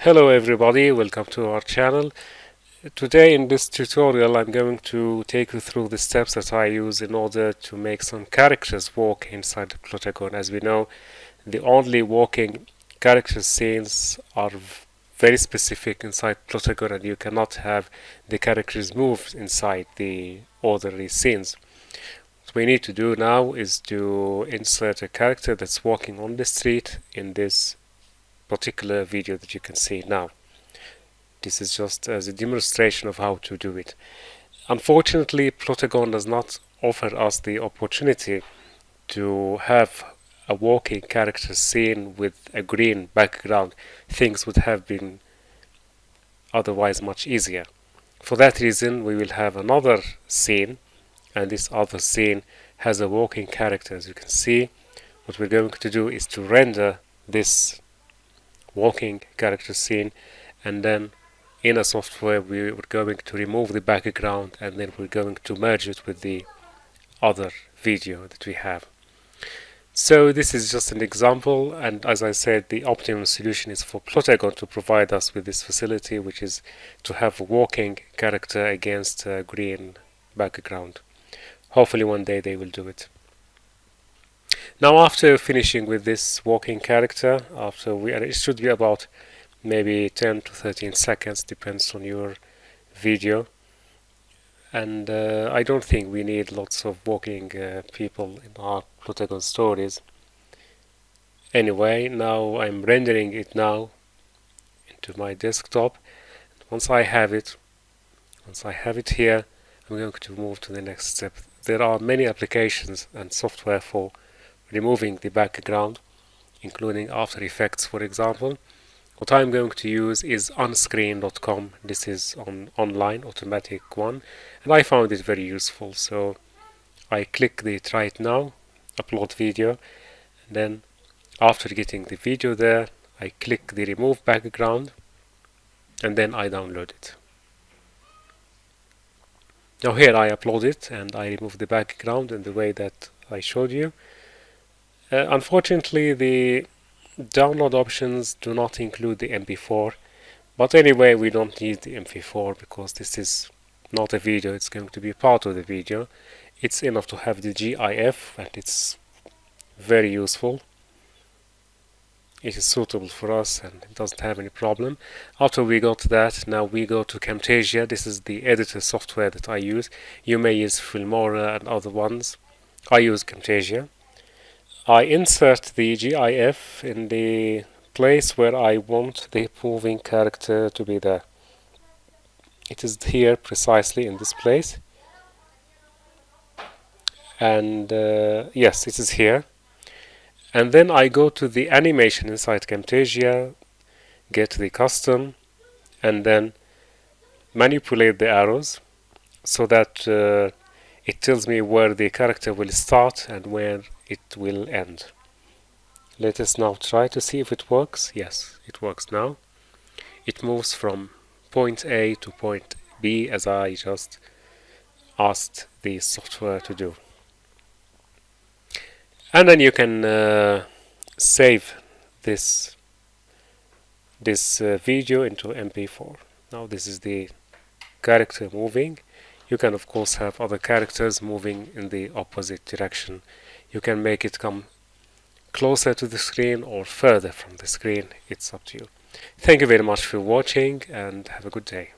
Hello everybody, welcome to our channel. Today in this tutorial I'm going to take you through the steps that I use in order to make some characters walk inside the Plotagon. As we know, the only walking character scenes are very specific inside Plotagon, and you cannot have the characters move inside the ordinary scenes. What we need to do now is to insert a character that's walking on the street in this particular video that you can see now. This is just as a demonstration of how to do it. Unfortunately, Plotagon does not offer us the opportunity to have a walking character scene with a green background. Things would have been otherwise much easier. For that reason, we will have another scene, and this other scene has a walking character. As you can see, what we're going to do is to render this walking character scene, and then in a software we're going to remove the background, and then we're going to merge it with the other video that we have. So this is just an example, and as I said, the optimum solution is for Plotagon to provide us with this facility, which is to have a walking character against a green background. Hopefully one day they will do it. Now, after finishing with this walking character, it should be about maybe 10 to 13 seconds, depends on your video. And I don't think we need lots of walking people in our Plotagon stories. Anyway, now I'm rendering it now into my desktop. Once I have it here, I'm going to move to the next step. There are many applications and software for removing the background, including After Effects, for example. What I'm going to use is onscreen.com. This is an online automatic one, and I found it very useful. So I click the Try It Now, Upload Video, and then after getting the video there, I click the Remove Background, and then I download it. Now here I upload it, and I remove the background in the way that I showed you. Unfortunately, the download options do not include the MP4, but anyway, we don't need the MP4 because this is not a video, it's going to be part of the video. It's enough to have the GIF, and it's very useful. It is suitable for us and it doesn't have any problem. After we got that, now we go to Camtasia. This is the editor software that I use. You may use Filmora and other ones. I use Camtasia. I insert the GIF in the place where I want the moving character to be there. It is here precisely in this place, and yes, it is here. And then I go to the animation inside Camtasia, get the custom, and then manipulate the arrows so that it tells me where the character will start and where it will end. Let us now try to see if it works. Yes, it works now. It moves from point A to point B as I just asked the software to do. And then you can save this video into MP4. Now this is the character moving. You can of course have other characters moving in the opposite direction. You can make it come closer to the screen or further from the screen. It's up to you. Thank you very much for watching, and have a good day.